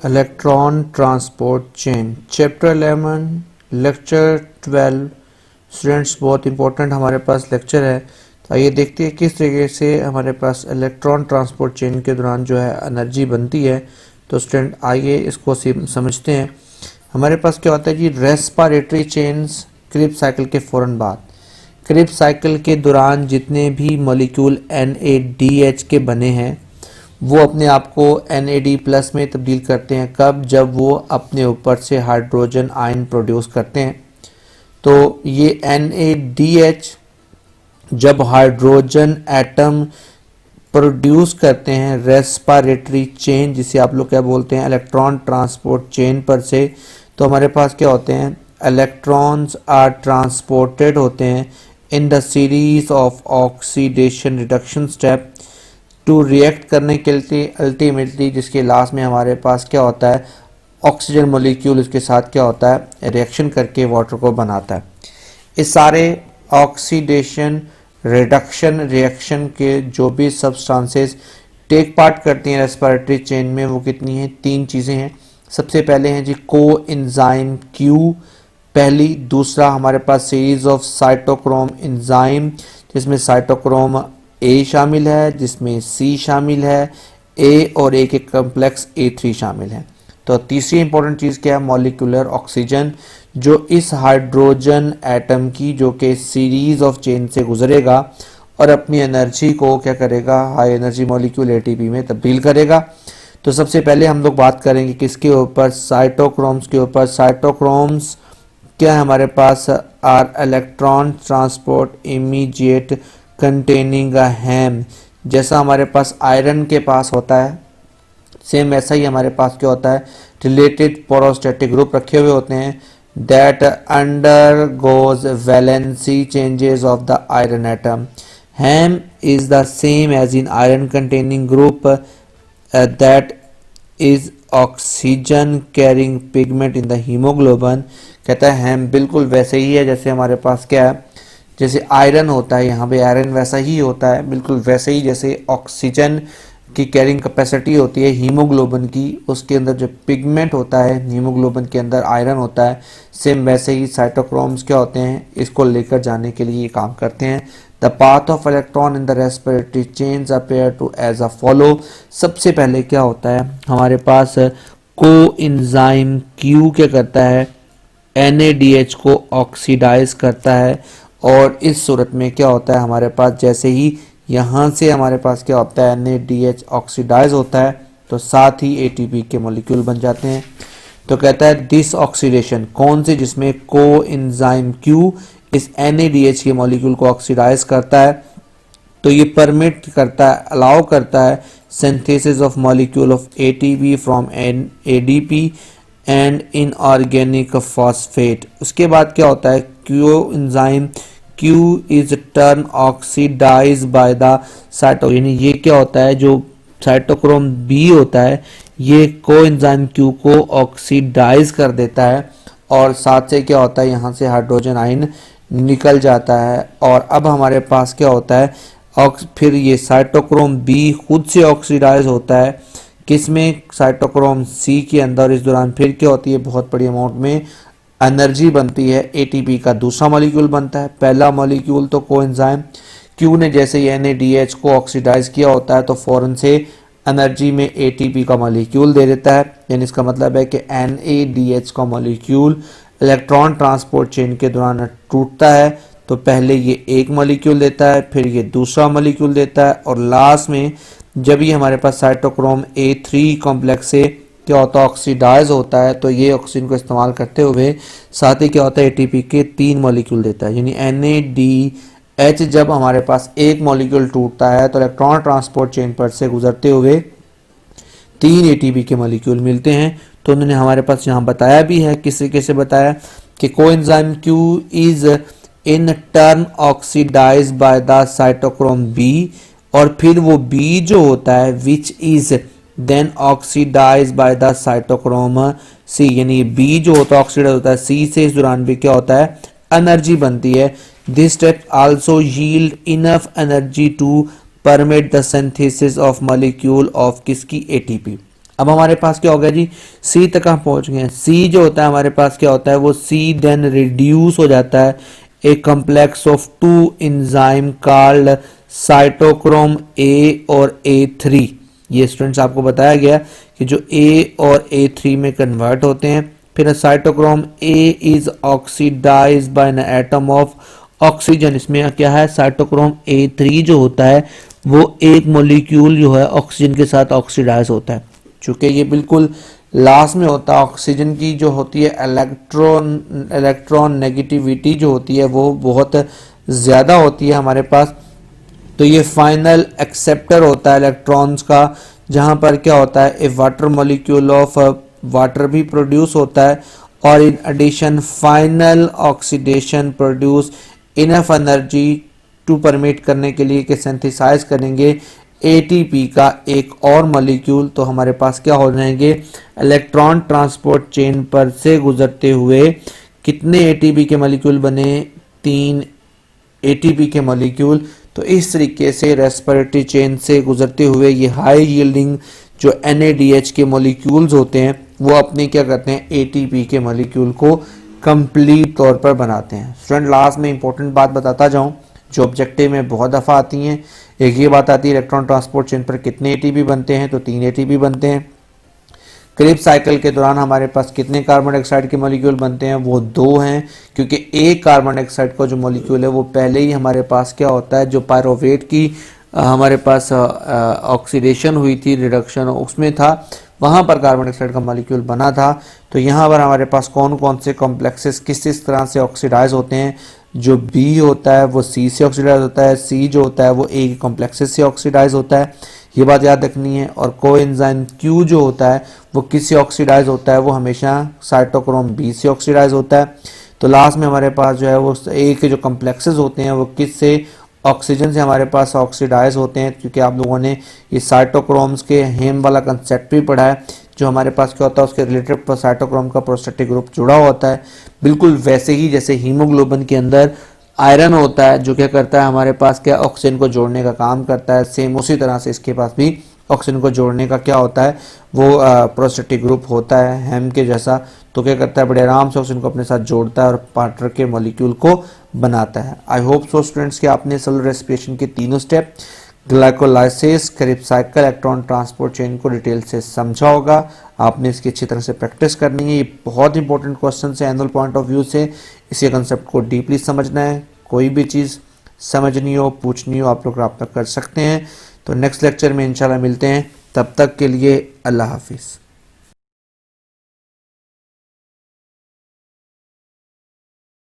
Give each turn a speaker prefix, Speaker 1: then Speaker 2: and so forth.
Speaker 1: Electron transport chain chapter 11 lecture 12। Students, बहुत important हमारे पास lecture है। तो आइए देखते हैं किस तरीके से हमारे पास इलेक्ट्रॉन ट्रांसपोर्ट चेन के दौरान जो है एनर्जी बनती है। तो स्टूडेंट आइए इसको समझते हैं। हमारे पास क्या होता है जी, रेस्पिरेटरी चेन्स क्रिब साइकिल के फ़ौरन बाद, क्रिब साइकिल के दौरान जितने भी मॉलिक्यूल NADH के बने हैं वो अपने आप को NAD+ में तब्दील करते हैं। कब? जब वो अपने ऊपर से हाइड्रोजन आयन प्रोड्यूस करते हैं। तो ये NADH जब हाइड्रोजन एटम प्रोड्यूस करते हैं रेस्पिरेटरी चेन, जिसे आप लोग क्या बोलते हैं, इलेक्ट्रॉन ट्रांसपोर्ट चेन पर से, तो हमारे पास क्या होते हैं, इलेक्ट्रॉन्स आर ट्रांसपोर्टेड होते हैं in the series of oxidation reduction step to react करने के लिए अल्टीमेटली, जिसके लास्ट में हमारे पास क्या होता है, ऑक्सीजन मॉलिक्यूल उसके साथ क्या होता है, रिएक्शन करके वाटर को बनाता है। इस सारे ऑक्सीडेशन रिडक्शन रिएक्शन के जो भी सब्सटेंसेस टेक पार्ट करती हैं रेस्पिरेटरी चेन में, वो कितनी हैं? 3 चीज़ें हैं। सबसे पहले हैं जी कोएंजाइम Q पहली, दूसरा हमारे पास सीरीज ऑफ साइटोक्रोम एंजाइम जिसमें साइटोक्रोम A शामिल है, जिसमें C शामिल है, A और A के कॉम्प्लेक्स A3 शामिल है। तो तीसरी इंपॉर्टेंट चीज़ क्या है, मॉलिक्यूलर ऑक्सीजन, जो इस हाइड्रोजन एटम की जो कि सीरीज ऑफ चेन से गुजरेगा और अपनी एनर्जी को क्या करेगा, हाई एनर्जी मॉलिक्यूल ATP में तब्दील करेगा। तो सबसे पहले हम लोग बात करेंगे किसके ऊपर, साइटोक्रोम्स के ऊपर। साइटोक्रोम्स क्या है हमारे पास, are electron transport immediate containing a haem. जैसा हमारे पास आयरन के पास होता है, सेम वैसा ही हमारे पास क्या होता है, रिलेटेड पोरोस्टैटिक ग्रुप रखे हुए होते हैं that undergoes valency changes of the iron atom. Haem is the same as in iron containing group that is oxygen carrying pigment in the haemoglobin. कहता है हैम बिल्कुल वैसे ही है जैसे हमारे पास क्या है, जैसे आयरन होता है, यहाँ पे आयरन वैसा ही होता है, बिल्कुल वैसे ही जैसे ऑक्सीजन की कैरिंग कैपेसिटी होती है हीमोग्लोबिन की, उसके अंदर जो पिगमेंट होता है हीमोग्लोबिन के अंदर आयरन होता है, सेम वैसे ही साइटोक्रोम्स क्या होते हैं, इसको लेकर जाने के लिए ये काम करते हैं। The path of electron in the respiratory chains appear to as a follow. सबसे पहले क्या होता है हमारे पास, कोएंजाइम Q क्या करता है, NADH को ऑक्सीडाइज करता है, और इस सूरत में क्या होता है हमारे पास, जैसे ही यहाँ से हमारे पास क्या होता है, NADH ऑक्सीडाइज होता है, तो साथ ही ATP के मॉलिक्यूल बन जाते हैं। तो कहता है दिस ऑक्सीडेशन कौन से, जिसमें कोएंजाइम Q इस NADH के मॉलिक्यूल को ऑक्सीडाइज करता है, तो ये परमिट करता है, अलाउ करता है synthesis of molecule of ATP from ADP and inorganic phosphate. उसके बाद क्या होता है, coenzyme Q is turn oxidise by the cyto, यानी ये क्या होता है, जो साइटोक्रोम B होता है ये कोएंजाइम Q को ऑक्सीडाइज कर देता है, और साथ से क्या होता है, यहाँ से हाइड्रोजन आयन निकल जाता है। और अब हमारे पास क्या होता है, फिर ये साइटोक्रोम B खुद से ऑक्सीडाइज होता है, किसमें, साइटोक्रोम C के अंदर। इस दौरान फिर क्या होती है, बहुत बड़ी अमाउंट में एनर्जी बनती है, ATP का दूसरा मॉलिक्यूल बनता है। पहला मॉलिक्यूल तो कोएंजाइम Q ने जैसे ही NADH को ऑक्सीडाइज किया होता है तो फौरन से एनर्जी में ATP का मॉलिक्यूल दे देता है, यानी इसका मतलब है कि NADH का मॉलिक्यूल इलेक्ट्रॉन ट्रांसपोर्ट चेन के दौरान टूटता है, तो पहले ये एक मॉलिक्यूल देता है, फिर ये दूसरा मॉलिक्यूल देता है, और लास्ट में जब ये हमारे पास साइटोक्रोम A3 कॉम्प्लेक्स से क्या होता है, ऑक्सीडाइज होता है, तो ये ऑक्सीजन को इस्तेमाल करते हुए साथ ही क्या होता है, ATP के 3 मॉलिक्यूल देता है। यानी NADH जब हमारे पास एक मॉलिक्यूल टूटता है तो इलेक्ट्रॉन ट्रांसपोर्ट चेन पर से गुजरते हुए 3 ATP के मॉलिक्यूल मिलते हैं। तो उन्होंने हमारे पास यहाँ बताया भी है, किस तरीके से बताया कि coenzyme Q is in turn oxidise by the cytochrome B, और फिर वो B जो होता है which is then oxidise by the cytochrome C, यानी B जो होता है ऑक्सीडाइज होता है C से। इस दौरान भी क्या होता है, एनर्जी बनती है। This step also yield enough energy to permit the synthesis of molecule of किसकी, ATP। अब हमारे पास क्या हो गया जी, सी तक हम पहुंच गए हैं। सी जो होता है हमारे पास क्या होता है, वो सी देन रिड्यूस हो जाता है a complex of two enzyme called cytochrome A और A3। ये स्टूडेंट्स आपको बताया गया कि जो ए और A3 में कन्वर्ट होते हैं। फिर cytochrome A is oxidise by an atom of oxygen. इसमें क्या है, साइटोक्रोम A3 जो होता है वो एक मॉलिक्यूल जो है ऑक्सीजन के साथ ऑक्सीडाइज होता है। चूंकि ये बिल्कुल लास्ट में होता है, ऑक्सीजन की जो होती है इलेक्ट्रॉन नेगेटिविटी जो होती है वो बहुत ज़्यादा होती है हमारे पास। तो ये फाइनल एक्सेप्टर होता है इलेक्ट्रॉन्स का, जहाँ पर क्या होता है, a water molecule of water भी प्रोड्यूस होता है, और in addition final oxidation produce enough energy to permit करने के लिए कि सिंथेसाइज करेंगे एटीपी का एक और मॉलिक्यूल। तो हमारे पास क्या हो जाएंगे, इलेक्ट्रॉन ट्रांसपोर्ट चेन पर से गुजरते हुए कितने एटीपी के मॉलिक्यूल बने, 3 एटीपी के मॉलिक्यूल। तो इस तरीके से रेस्पिरेटरी चेन से गुजरते हुए ये हाई यील्डिंग जो NADH के मॉलिक्यूल्स होते हैं वो अपने क्या करते हैं, एटीपी के मॉलिक्यूल को कंप्लीट तौर पर बनाते हैं। स्टूडेंट लास्ट में इंपॉर्टेंट बात बताता जाऊं जो ऑब्जेक्टिव में बहुत दफ़ा आती हैं। एक ये बात आती है इलेक्ट्रॉन ट्रांसपोर्ट चेन पर कितने एटीपी बनते हैं, तो 3 एटीपी बनते हैं। क्रेब्स साइकिल के दौरान हमारे पास कितने कार्बन डाइऑक्साइड के मॉलिक्यूल बनते हैं, वो 2 हैं, क्योंकि एक कार्बन डाइऑक्साइड का जो मॉलिक्यूल है वो पहले ही हमारे पास क्या होता है, जो पायरोवेट की हमारे पास ऑक्सीडेशन हुई थी, रिडक्शन उसमें था, वहाँ पर कार्बन डाइऑक्साइड का मॉलिक्यूल बना था। तो यहाँ पर हमारे पास कौन कौन से कॉम्प्लेक्सेस किस तरह से ऑक्सीडाइज होते हैं, जो बी होता है वो सी से ऑक्सीडाइज होता है, सी जो होता है वो ए के कॉम्प्लेक्सेस से ऑक्सीडाइज होता है, ये बात याद रखनी है। और कोएंजाइम क्यू जो होता है वो किससे ऑक्सीडाइज होता है, वो हमेशा साइटोक्रोम बी से ऑक्सीडाइज होता है। तो लास्ट में हमारे पास जो है वो ए के जो कॉम्प्लेक्सेस होते हैं वो किससे, ऑक्सीजन से हमारे पास ऑक्सीडाइज होते हैं, क्योंकि आप लोगों ने ये साइटोक्रोम्स के हेम वाला कंसेप्ट भी पढ़ा है, जो हमारे पास क्या होता है उसके रिलेटेड साइटोक्रोम का प्रोस्टेटिक ग्रुप जुड़ा होता है, बिल्कुल वैसे ही जैसे हीमोग्लोबिन के अंदर आयरन होता है जो क्या करता है हमारे पास क्या ऑक्सीजन को जोड़ने का काम करता है। सेम उसी तरह से इसके पास भी ऑक्सीजन को जोड़ने का क्या होता है, वो प्रोस्टेटिक ग्रुप होता है हेम के जैसा। तो क्या करता है, बड़े आराम से ऑक्सीजन को अपने साथ जोड़ता है और पार्टनर के मॉलिक्यूल को बनाता है। आई होप सो स्टूडेंट्स कि आपने सेलुलर रेस्पिरेशन के तीनों step, glycolysis, Krebs cycle, electron transport chain को डिटेल से समझा होगा। आपने इसकी अच्छी तरह से प्रैक्टिस करनी है। ये बहुत इंपॉर्टेंट क्वेश्चन है एनुअल पॉइंट ऑफ व्यू से। इसी कंसेप्ट को डीपली समझना है। कोई भी चीज़ समझनी हो, पूछनी हो, आप लोग रब्ता कर सकते हैं। तो नेक्स्ट लेक्चर में इंशाल्लाह मिलते हैं। तब तक के लिए अल्लाह हाफिज़।